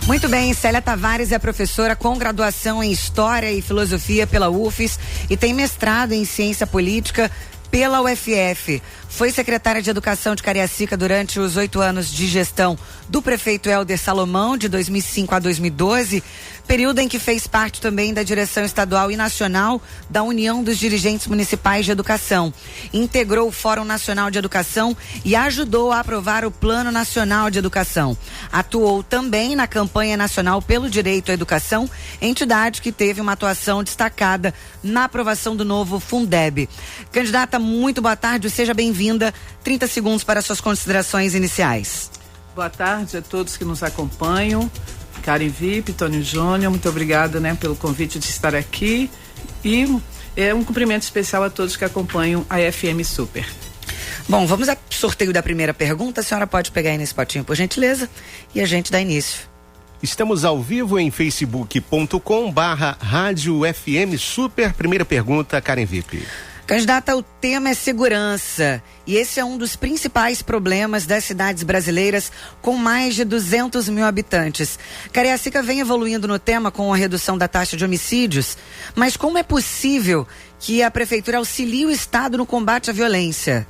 Muito bem, Célia Tavares é professora com graduação em História e Filosofia pela UFES e tem mestrado em Ciência Política pela UFF. Foi secretária de Educação de Cariacica durante os 8 anos de gestão do prefeito Hélder Salomão, de 2005 a 2012, período em que fez parte também da direção estadual e nacional da União dos Dirigentes Municipais de Educação. Integrou o Fórum Nacional de Educação e ajudou a aprovar o Plano Nacional de Educação. Atuou também na campanha nacional pelo direito à educação, entidade que teve uma atuação destacada na aprovação do novo Fundeb. Candidata, muito boa tarde, seja bem-vinda. 30 segundos para suas considerações iniciais. Boa tarde a todos que nos acompanham. Karen Vip, Tônio Júnior, muito obrigada, pelo convite de estar aqui e um cumprimento especial a todos que acompanham a FM Super. Bom, vamos ao sorteio da primeira pergunta. A senhora pode pegar aí nesse potinho, por gentileza, e a gente dá início. Estamos ao vivo em facebook.com/Rádio FM Super. Primeira pergunta, Karen Vip. Candidata, o tema é segurança e esse é um dos principais problemas das cidades brasileiras com mais de 200 mil habitantes. Cariacica vem evoluindo no tema com a redução da taxa de homicídios, mas como é possível que a Prefeitura auxilie o Estado no combate à violência?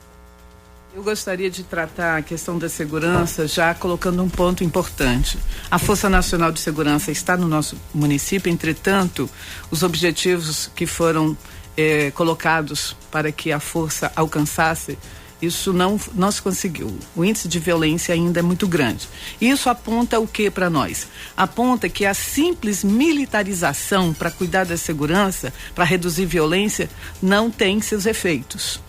Eu gostaria de tratar a questão da segurança já colocando um ponto importante. A Força Nacional de Segurança está no nosso município, entretanto, os objetivos que foram colocados para que a força alcançasse, isso não se conseguiu. O índice de violência ainda é muito grande. Isso aponta o que para nós? Aponta que a simples militarização para cuidar da segurança, para reduzir violência, não tem seus efeitos.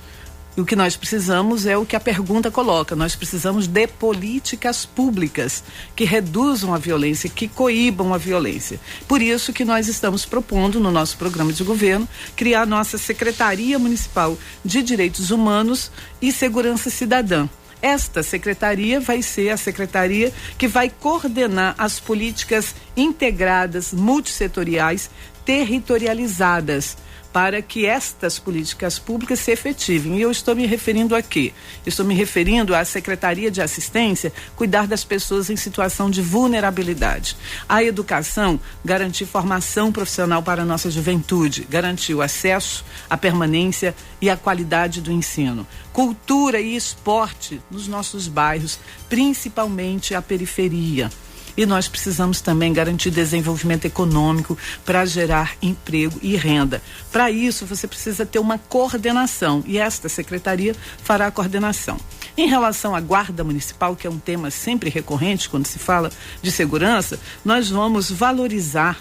E o que nós precisamos é o que a pergunta coloca. Nós precisamos de políticas públicas que reduzam a violência, que coíbam a violência. Por isso que nós estamos propondo no nosso programa de governo criar a nossa Secretaria Municipal de Direitos Humanos e Segurança Cidadã. Esta secretaria vai ser a secretaria que vai coordenar as políticas integradas, multissetoriais, territorializadas, para que estas políticas públicas se efetivem. E eu estou me referindo a quê? Estou me referindo à Secretaria de Assistência, cuidar das pessoas em situação de vulnerabilidade. A educação, garantir formação profissional para a nossa juventude, garantir o acesso, a permanência e a qualidade do ensino. Cultura e esporte nos nossos bairros, principalmente a periferia. E nós precisamos também garantir desenvolvimento econômico para gerar emprego e renda. Para isso, você precisa ter uma coordenação e esta secretaria fará a coordenação. Em relação à Guarda Municipal, que é um tema sempre recorrente quando se fala de segurança, nós vamos valorizar,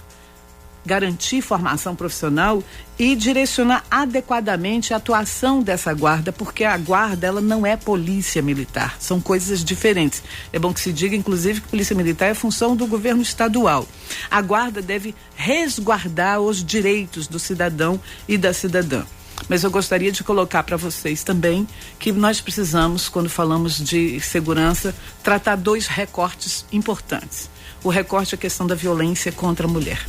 garantir formação profissional e direcionar adequadamente a atuação dessa guarda, porque a guarda, ela não é polícia militar, são coisas diferentes. É bom que se diga, inclusive, que polícia militar é função do governo estadual. A guarda deve resguardar os direitos do cidadão e da cidadã. Mas eu gostaria de colocar para vocês também que nós precisamos, quando falamos de segurança, tratar 2 recortes importantes. O recorte é a questão da violência contra a mulher.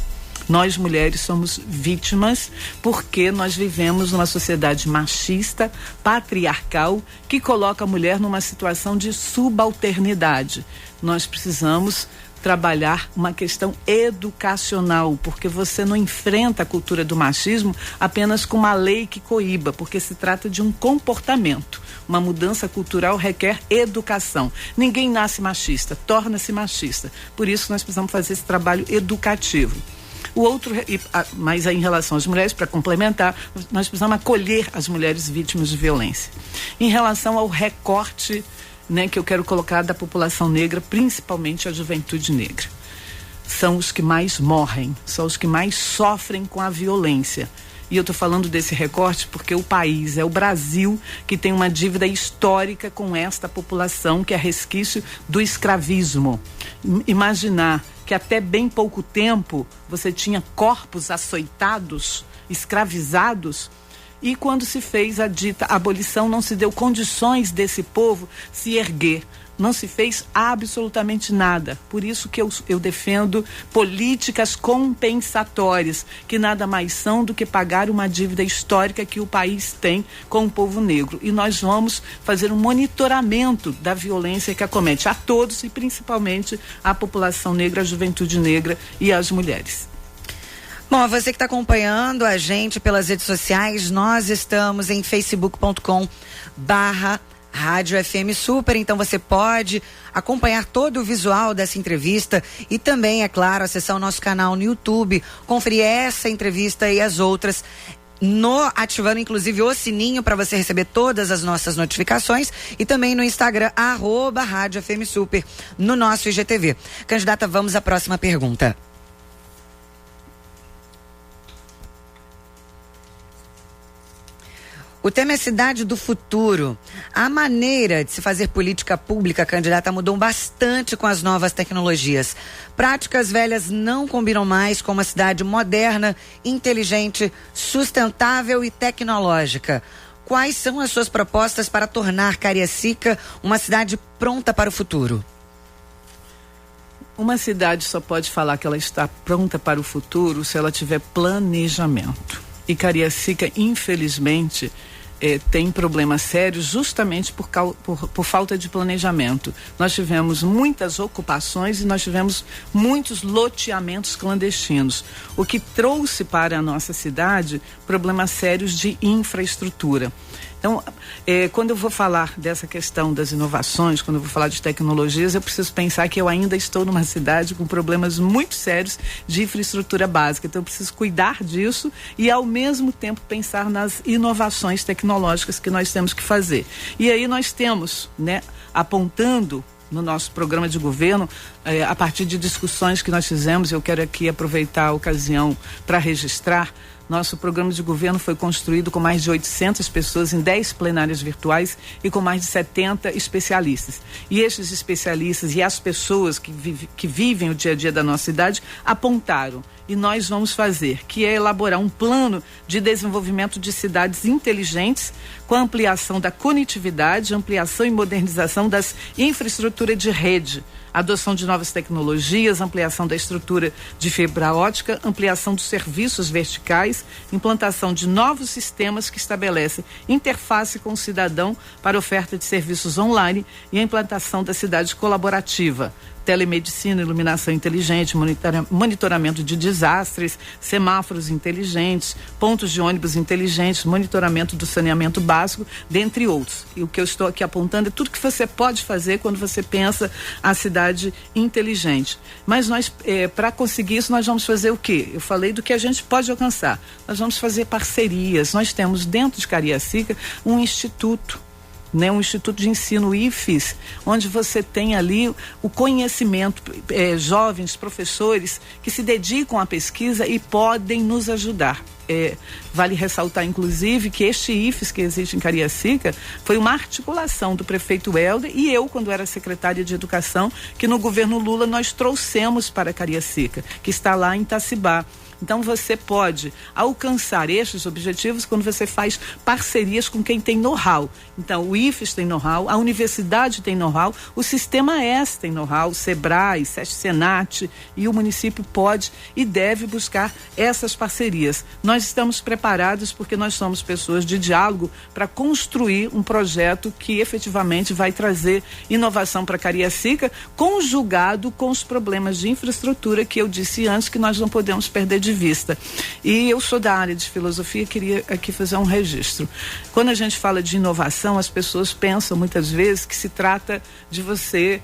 Nós, mulheres, somos vítimas porque nós vivemos numa sociedade machista, patriarcal, que coloca a mulher numa situação de subalternidade. Nós precisamos trabalhar uma questão educacional, porque você não enfrenta a cultura do machismo apenas com uma lei que coíba, porque se trata de um comportamento. Uma mudança cultural requer educação. Ninguém nasce machista, torna-se machista. Por isso nós precisamos fazer esse trabalho educativo. O outro, mas em relação às mulheres, para complementar, nós precisamos acolher as mulheres vítimas de violência. Em relação ao recorte, que eu quero colocar da população negra, principalmente a juventude negra. São os que mais morrem, são os que mais sofrem com a violência. E eu estou falando desse recorte porque o país, é o Brasil, que tem uma dívida histórica com esta população, que é resquício do escravismo. Imaginar que até bem pouco tempo você tinha corpos açoitados, escravizados, e quando se fez a dita abolição não se deu condições desse povo se erguer. não se fez absolutamente nada. Por isso que eu defendo políticas compensatórias, que nada mais são do que pagar uma dívida histórica que o país tem com o povo negro. E nós vamos fazer um monitoramento da violência que acomete a todos e principalmente a população negra, a juventude negra e as mulheres. Bom, você que está acompanhando a gente pelas redes sociais, nós estamos em facebook.com/Rádio FM Super, então você pode acompanhar todo o visual dessa entrevista e também, é claro, acessar o nosso canal no YouTube, conferir essa entrevista e as outras, ativando inclusive o sininho para você receber todas as nossas notificações, e também no Instagram, @Rádio FM Super, no nosso IGTV. Candidata, vamos à próxima pergunta. O tema é Cidade do Futuro. A maneira de se fazer política pública, candidata, mudou bastante com as novas tecnologias. Práticas velhas não combinam mais com uma cidade moderna, inteligente, sustentável e tecnológica. Quais são as suas propostas para tornar Cariacica uma cidade pronta para o futuro? Uma cidade só pode falar que ela está pronta para o futuro se ela tiver planejamento. E Cariacica, infelizmente, tem problemas sérios justamente por falta de planejamento. Nós tivemos muitas ocupações e nós tivemos muitos loteamentos clandestinos, o que trouxe para a nossa cidade problemas sérios de infraestrutura. Então, quando eu vou falar dessa questão das inovações, quando eu vou falar de tecnologias, eu preciso pensar que eu ainda estou numa cidade com problemas muito sérios de infraestrutura básica. Então, eu preciso cuidar disso e, ao mesmo tempo, pensar nas inovações tecnológicas que nós temos que fazer. E aí nós temos, apontando no nosso programa de governo, a partir de discussões que nós fizemos, eu quero aqui aproveitar a ocasião para registrar. Nosso programa de governo foi construído com mais de 800 pessoas em 10 plenárias virtuais e com mais de 70 especialistas. E estes especialistas e as pessoas que vivem o dia a dia da nossa cidade apontaram, e nós vamos fazer, que é elaborar um plano de desenvolvimento de cidades inteligentes com ampliação da conectividade, ampliação e modernização das infraestruturas de rede, adoção de novas tecnologias, ampliação da estrutura de fibra ótica, ampliação dos serviços verticais, implantação de novos sistemas que estabelecem interface com o cidadão para oferta de serviços online e a implantação da cidade colaborativa. Telemedicina, iluminação inteligente, monitoramento de desastres, semáforos inteligentes, pontos de ônibus inteligentes, monitoramento do saneamento básico, dentre outros. E o que eu estou aqui apontando é tudo que você pode fazer quando você pensa a cidade inteligente. Mas nós, para conseguir isso, nós vamos fazer o quê? Eu falei do que a gente pode alcançar. Nós vamos fazer parcerias. Nós temos dentro de Cariacica um instituto, um instituto de ensino, o IFES, onde você tem ali o conhecimento, jovens professores que se dedicam à pesquisa e podem nos ajudar. Vale ressaltar, inclusive, que este IFES que existe em Cariacica foi uma articulação do prefeito Helder e eu, quando era secretária de Educação, que no governo Lula nós trouxemos para Cariacica, que está lá em Itacibá. Então você pode alcançar estes objetivos quando você faz parcerias com quem tem know-how. Então o IFES tem know-how, a universidade tem know-how, o Sistema S tem know-how, o Sebrae, Senat, e o município pode e deve buscar essas parcerias. Nós estamos preparados porque nós somos pessoas de diálogo para construir um projeto que efetivamente vai trazer inovação para Cariacica, conjugado com os problemas de infraestrutura que eu disse antes que nós não podemos perder de vista. E eu sou da área de filosofia, queria aqui fazer um registro. Quando a gente fala de inovação, as pessoas pensam muitas vezes que se trata de você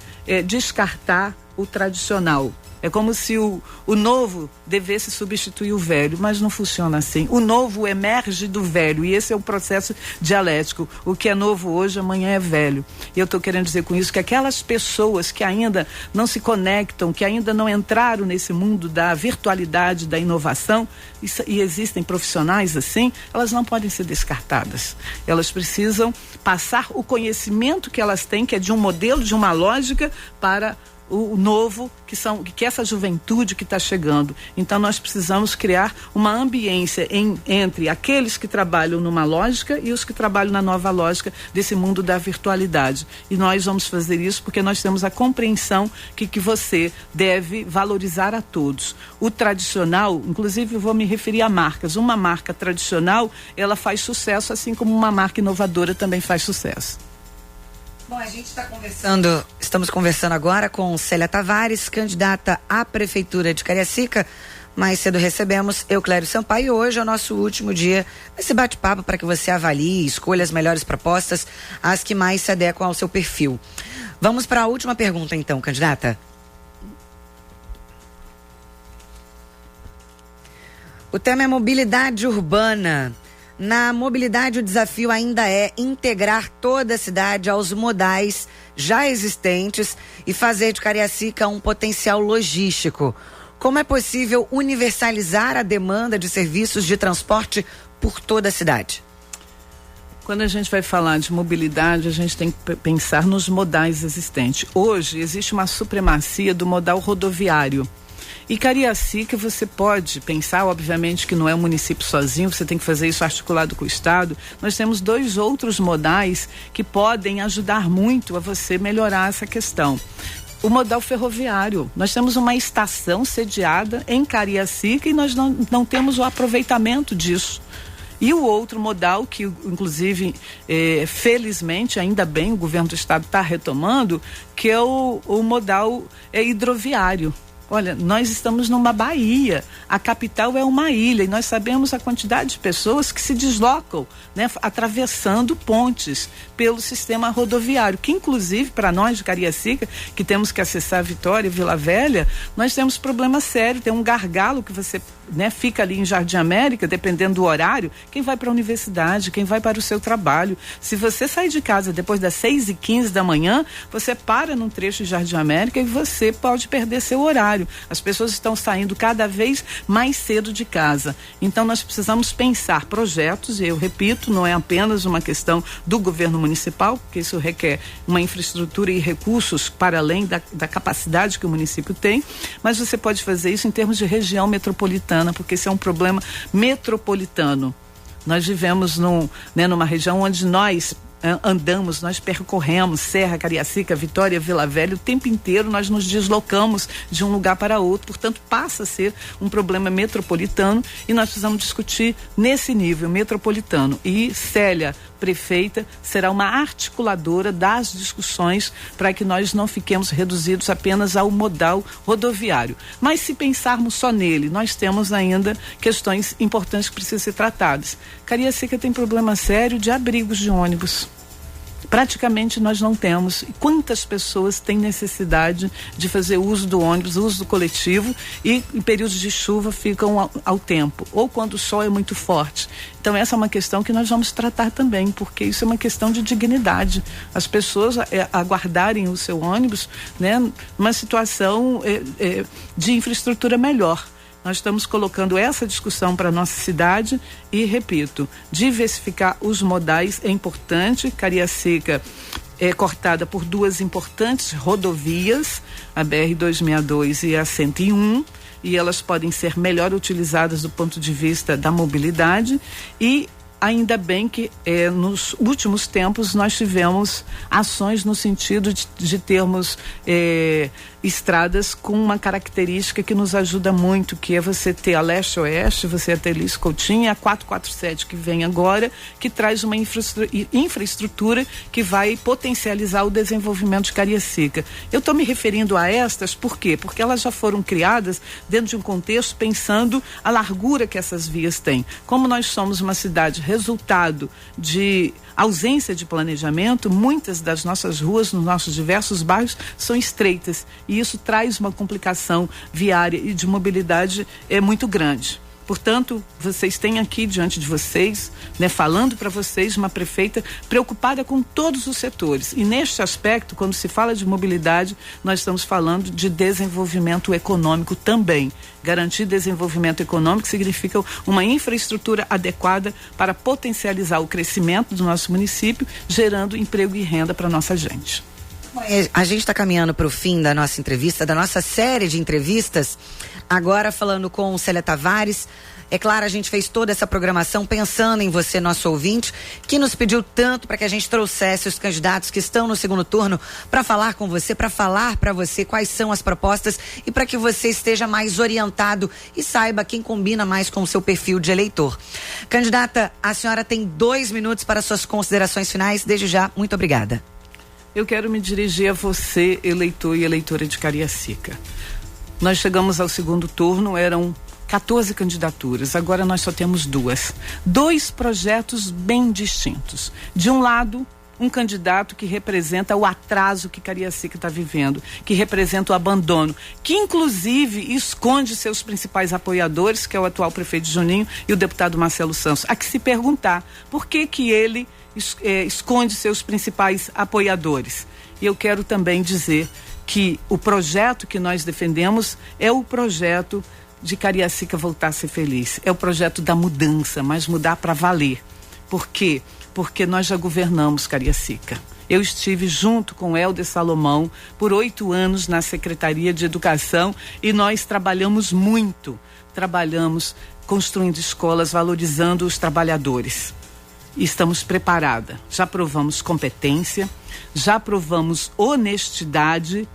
descartar o tradicional. É como se o novo devesse substituir o velho, mas não funciona assim. O novo emerge do velho e esse é o processo dialético. O que é novo hoje, amanhã é velho. E eu estou querendo dizer com isso que aquelas pessoas que ainda não se conectam, que ainda não entraram nesse mundo da virtualidade, da inovação, e existem profissionais assim, elas não podem ser descartadas. Elas precisam passar o conhecimento que elas têm, que é de um modelo, de uma lógica, para o novo, que essa juventude que está chegando. Então nós precisamos criar uma ambiência entre aqueles que trabalham numa lógica e os que trabalham na nova lógica desse mundo da virtualidade. E nós vamos fazer isso porque nós temos a compreensão que você deve valorizar a todos. O tradicional, inclusive eu vou me referir a marcas. Uma marca tradicional, ela faz sucesso, assim como uma marca inovadora também faz sucesso. Bom, a gente estamos conversando agora com Célia Tavares, candidata à Prefeitura de Cariacica. Mais cedo recebemos Euclério Sampaio e hoje é o nosso último dia nesse bate-papo para que você avalie e escolha as melhores propostas, as que mais se adequam ao seu perfil. Vamos para a última pergunta então, candidata. O tema é mobilidade urbana. Na mobilidade, o desafio ainda é integrar toda a cidade aos modais já existentes e fazer de Cariacica um potencial logístico. Como é possível universalizar a demanda de serviços de transporte por toda a cidade? Quando a gente vai falar de mobilidade, a gente tem que pensar nos modais existentes. Hoje, existe uma supremacia do modal rodoviário. E Cariacica, você pode pensar, obviamente, que não é um município sozinho, você tem que fazer isso articulado com o Estado. Nós temos 2 outros modais que podem ajudar muito a você melhorar essa questão. O modal ferroviário. Nós temos uma estação sediada em Cariacica e nós não temos o aproveitamento disso. E o outro modal, que inclusive, felizmente, ainda bem, o governo do Estado está retomando, que é o modal hidroviário. Olha, nós estamos numa baía, a capital é uma ilha e nós sabemos a quantidade de pessoas que se deslocam, né, atravessando pontes pelo sistema rodoviário, que inclusive para nós de Cariacica, que temos que acessar Vitória e Vila Velha, nós temos problema sério, tem um gargalo que você, né, fica ali em Jardim América, dependendo do horário, quem vai para a universidade, quem vai para o seu trabalho. Se você sair de casa depois das 6h15 da manhã, você para num trecho de Jardim América e você pode perder seu horário. As pessoas estão saindo cada vez mais cedo de casa. Então nós precisamos pensar projetos, e eu repito, não é apenas uma questão do governo municipal, porque isso requer uma infraestrutura e recursos para além da capacidade que o município tem, mas você pode fazer isso em termos de região metropolitana, porque esse é um problema metropolitano. Nós vivemos numa região onde nós andamos, nós percorremos Serra, Cariacica, Vitória, Vila Velha, o tempo inteiro nós nos deslocamos de um lugar para outro, portanto passa a ser um problema metropolitano e nós precisamos discutir nesse nível metropolitano. E Célia, prefeita, será uma articuladora das discussões para que nós não fiquemos reduzidos apenas ao modal rodoviário. Mas se pensarmos só nele, nós temos ainda questões importantes que precisam ser tratadas. Cariacica tem problema sério de abrigos de ônibus. Praticamente nós não temos. E quantas pessoas têm necessidade de fazer uso do ônibus, uso do coletivo e em períodos de chuva ficam ao tempo, ou quando o sol é muito forte. Então essa é uma questão que nós vamos tratar também, porque isso é uma questão de dignidade. As pessoas aguardarem o seu ônibus, né, numa situação de infraestrutura melhor. Nós estamos colocando essa discussão para a nossa cidade e, repito, diversificar os modais é importante. Cariacica é cortada por 2 importantes rodovias, a BR-262 e a 101, e elas podem ser melhor utilizadas do ponto de vista da mobilidade. E ainda bem que nos últimos tempos nós tivemos ações no sentido de termos estradas com uma característica que nos ajuda muito, que é você ter a leste-oeste, você ter Luiz Coutinho, e a 447 que vem agora, que traz uma infraestrutura que vai potencializar o desenvolvimento de Cariacica. Eu estou me referindo a estas, por quê? Porque elas já foram criadas dentro de um contexto pensando a largura que essas vias têm. Como nós somos uma cidade resultado de ausência de planejamento, muitas das nossas ruas, nos nossos diversos bairros, são estreitas e isso traz uma complicação viária e de mobilidade muito grande. Portanto, vocês têm aqui diante de vocês, né, falando para vocês, uma prefeita preocupada com todos os setores. E neste aspecto, quando se fala de mobilidade, nós estamos falando de desenvolvimento econômico também. Garantir desenvolvimento econômico significa uma infraestrutura adequada para potencializar o crescimento do nosso município, gerando emprego e renda para a nossa gente. A gente está caminhando para o fim da nossa entrevista, da nossa série de entrevistas, agora falando com Célia Tavares. É claro, a gente fez toda essa programação pensando em você, nosso ouvinte, que nos pediu tanto para que a gente trouxesse os candidatos que estão no segundo turno para falar com você, para falar para você quais são as propostas e para que você esteja mais orientado e saiba quem combina mais com o seu perfil de eleitor. Candidata, a senhora tem 2 minutos para suas considerações finais. Desde já, muito obrigada. Eu quero me dirigir a você, eleitor e eleitora de Cariacica. Nós chegamos ao segundo turno, eram 14 candidaturas, agora nós só temos 2. 2 projetos bem distintos. De um lado, um candidato que representa o atraso que Cariacica está vivendo, que representa o abandono, que inclusive esconde seus principais apoiadores, que é o atual prefeito Juninho e o deputado Marcelo Santos. Há que se perguntar por que ele esconde seus principais apoiadores. E eu quero também dizer que o projeto que nós defendemos é o projeto de Cariacica voltar a ser feliz. É o projeto da mudança, mas mudar para valer. Por quê? Porque nós já governamos Cariacica. Eu estive junto com Helder Salomão por 8 anos na Secretaria de Educação e nós trabalhamos muito. Trabalhamos construindo escolas, valorizando os trabalhadores. Estamos preparadas. Já provamos competência, já provamos honestidade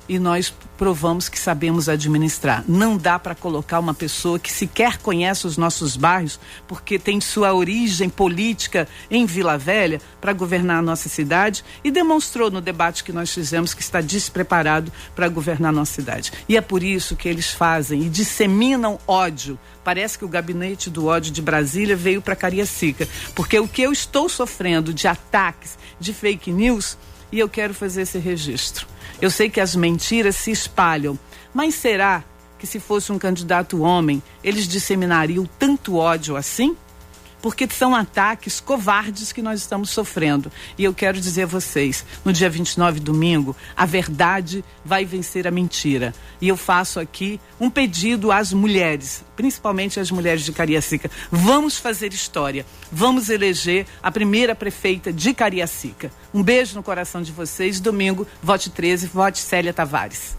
e nós provamos que sabemos administrar. Não dá para colocar uma pessoa que sequer conhece os nossos bairros, porque tem sua origem política em Vila Velha, para governar a nossa cidade e demonstrou no debate que nós fizemos que está despreparado para governar a nossa cidade. E é por isso que eles fazem e disseminam ódio. Parece que o gabinete do ódio de Brasília veio para Cariacica, porque o que eu estou sofrendo de ataques, de fake news, e eu quero fazer esse registro. Eu sei que as mentiras se espalham, mas será que se fosse um candidato homem, eles disseminariam tanto ódio assim? Porque são ataques covardes que nós estamos sofrendo. E eu quero dizer a vocês, no dia 29, domingo, a verdade vai vencer a mentira. E eu faço aqui um pedido às mulheres, principalmente às mulheres de Cariacica. Vamos fazer história. Vamos eleger a primeira prefeita de Cariacica. Um beijo no coração de vocês. Domingo, vote 13, vote Célia Tavares.